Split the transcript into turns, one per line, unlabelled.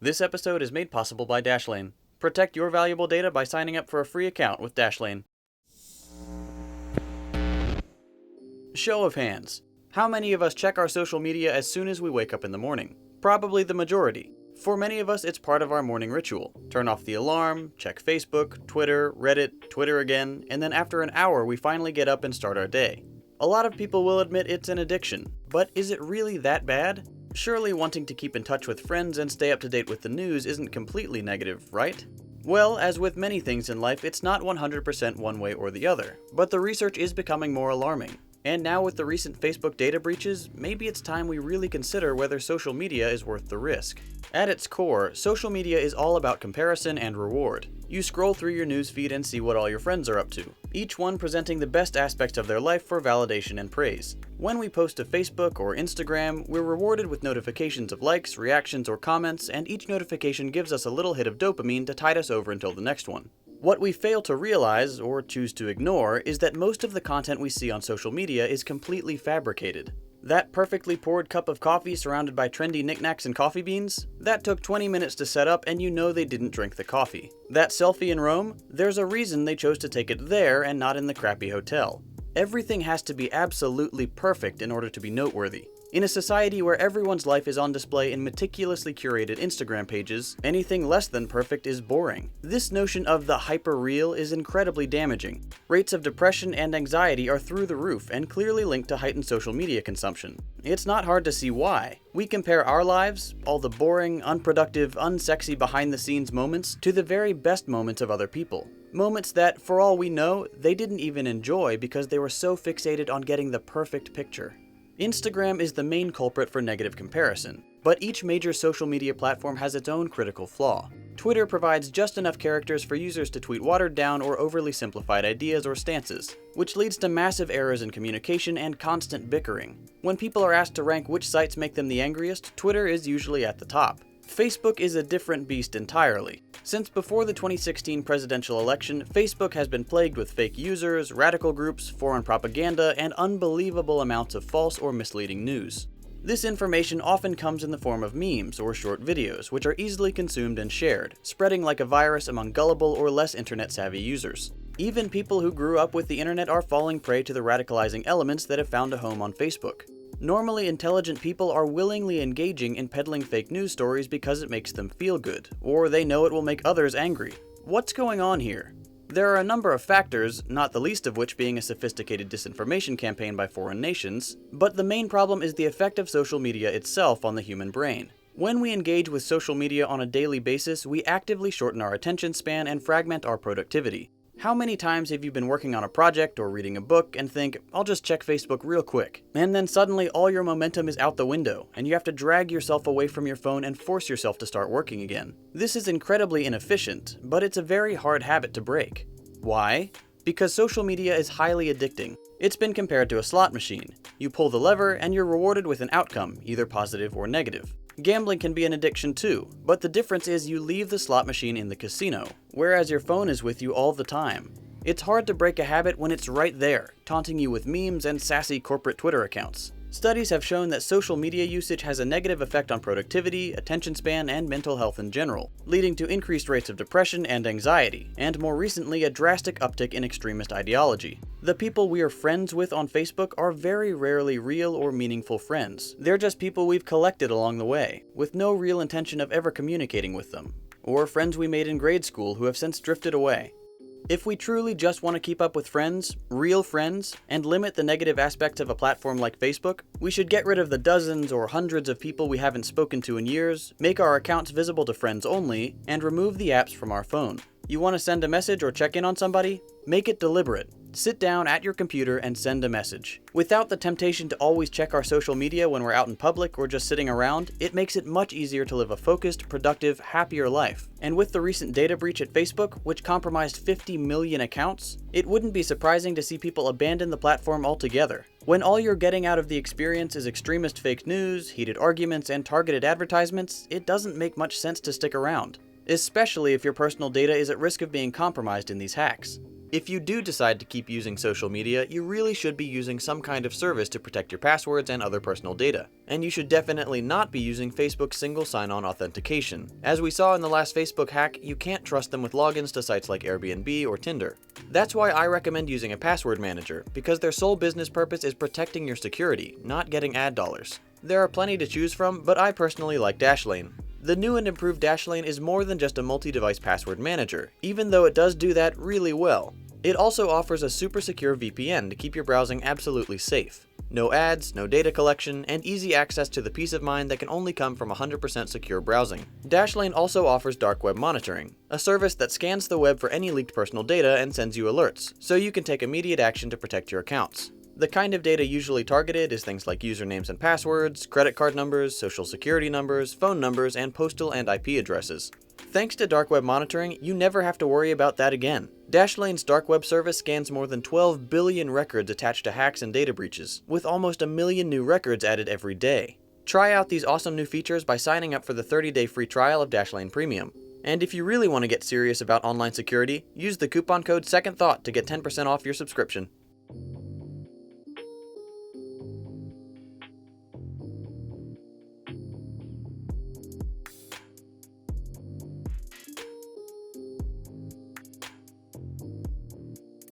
This episode is made possible by Dashlane. Protect your valuable data by signing up for a free account with Dashlane. Show of hands. How many of us check our social media as soon as we wake up in the morning? Probably the majority. For many of us, it's part of our morning ritual. Turn off the alarm, check Facebook, Twitter, Reddit, Twitter again, and then after an hour we finally get up and start our day. A lot of people will admit it's an addiction, but is it really that bad? Surely wanting to keep in touch with friends and stay up to date with the news isn't completely negative, right? Well, as with many things in life, it's not 100% one way or the other, but the research is becoming more alarming. And now with the recent Facebook data breaches, maybe it's time we really consider whether social media is worth the risk. At its core, social media is all about comparison and reward. You scroll through your newsfeed and see what all your friends are up to, each one presenting the best aspects of their life for validation and praise. When we post to Facebook or Instagram, we're rewarded with notifications of likes, reactions, or comments, and each notification gives us a little hit of dopamine to tide us over until the next one. What we fail to realize, or choose to ignore, is that most of the content we see on social media is completely fabricated. That perfectly poured cup of coffee surrounded by trendy knickknacks and coffee beans? That took 20 minutes to set up and you know they didn't drink the coffee. That selfie in Rome? There's a reason they chose to take it there and not in the crappy hotel. Everything has to be absolutely perfect in order to be noteworthy. In a society where everyone's life is on display in meticulously curated Instagram pages, anything less than perfect is boring. This notion of the hyper-real is incredibly damaging. Rates of depression and anxiety are through the roof and clearly linked to heightened social media consumption. It's not hard to see why. We compare our lives, all the boring, unproductive, unsexy behind-the-scenes moments, to the very best moments of other people. Moments that, for all we know, they didn't even enjoy because they were so fixated on getting the perfect picture. Instagram is the main culprit for negative comparison, but each major social media platform has its own critical flaw. Twitter provides just enough characters for users to tweet watered down or overly simplified ideas or stances, which leads to massive errors in communication and constant bickering. When people are asked to rank which sites make them the angriest, Twitter is usually at the top. Facebook is a different beast entirely. Since before the 2016 presidential election, Facebook has been plagued with fake users, radical groups, foreign propaganda, and unbelievable amounts of false or misleading news. This information often comes in the form of memes or short videos, which are easily consumed and shared, spreading like a virus among gullible or less internet-savvy users. Even people who grew up with the internet are falling prey to the radicalizing elements that have found a home on Facebook. Normally intelligent people are willingly engaging in peddling fake news stories because it makes them feel good, or they know it will make others angry. What's going on here? There are a number of factors, not the least of which being a sophisticated disinformation campaign by foreign nations, but the main problem is the effect of social media itself on the human brain. When we engage with social media on a daily basis, we actively shorten our attention span and fragment our productivity. How many times have you been working on a project or reading a book and think, I'll just check Facebook real quick, and then suddenly all your momentum is out the window, and you have to drag yourself away from your phone and force yourself to start working again. This is incredibly inefficient, but it's a very hard habit to break. Why? Because social media is highly addicting. It's been compared to a slot machine. You pull the lever and you're rewarded with an outcome, either positive or negative. Gambling can be an addiction too, but the difference is you leave the slot machine in the casino, whereas your phone is with you all the time. It's hard to break a habit when it's right there, taunting you with memes and sassy corporate Twitter accounts. Studies have shown that social media usage has a negative effect on productivity, attention span, and mental health in general, leading to increased rates of depression and anxiety, and more recently a drastic uptick in extremist ideology. The people we are friends with on Facebook are very rarely real or meaningful friends. They're just people we've collected along the way, with no real intention of ever communicating with them. Or friends we made in grade school who have since drifted away. If we truly just want to keep up with friends, real friends, and limit the negative aspects of a platform like Facebook, we should get rid of the dozens or hundreds of people we haven't spoken to in years, make our accounts visible to friends only, and remove the apps from our phone. You want to send a message or check in on somebody? Make it deliberate. Sit down at your computer and send a message. Without the temptation to always check our social media when we're out in public or just sitting around, it makes it much easier to live a focused, productive, happier life. And with the recent data breach at Facebook, which compromised 50 million accounts, it wouldn't be surprising to see people abandon the platform altogether. When all you're getting out of the experience is extremist fake news, heated arguments, and targeted advertisements, it doesn't make much sense to stick around, especially if your personal data is at risk of being compromised in these hacks. If you do decide to keep using social media, you really should be using some kind of service to protect your passwords and other personal data. And you should definitely not be using Facebook's single sign-on authentication. As we saw in the last Facebook hack, you can't trust them with logins to sites like Airbnb or Tinder. That's why I recommend using a password manager, because their sole business purpose is protecting your security, not getting ad dollars. There are plenty to choose from, but I personally like Dashlane. The new and improved Dashlane is more than just a multi-device password manager, even though it does do that really well. It also offers a super secure VPN to keep your browsing absolutely safe. No ads, no data collection, and easy access to the peace of mind that can only come from 100% secure browsing. Dashlane also offers dark web monitoring, a service that scans the web for any leaked personal data and sends you alerts, so you can take immediate action to protect your accounts. The kind of data usually targeted is things like usernames and passwords, credit card numbers, social security numbers, phone numbers, and postal and IP addresses. Thanks to dark web monitoring, you never have to worry about that again. Dashlane's dark web service scans more than 12 billion records attached to hacks and data breaches, with almost 1 million new records added every day. Try out these awesome new features by signing up for the 30-day free trial of Dashlane Premium. And if you really want to get serious about online security, use the coupon code secondthought to get 10% off your subscription.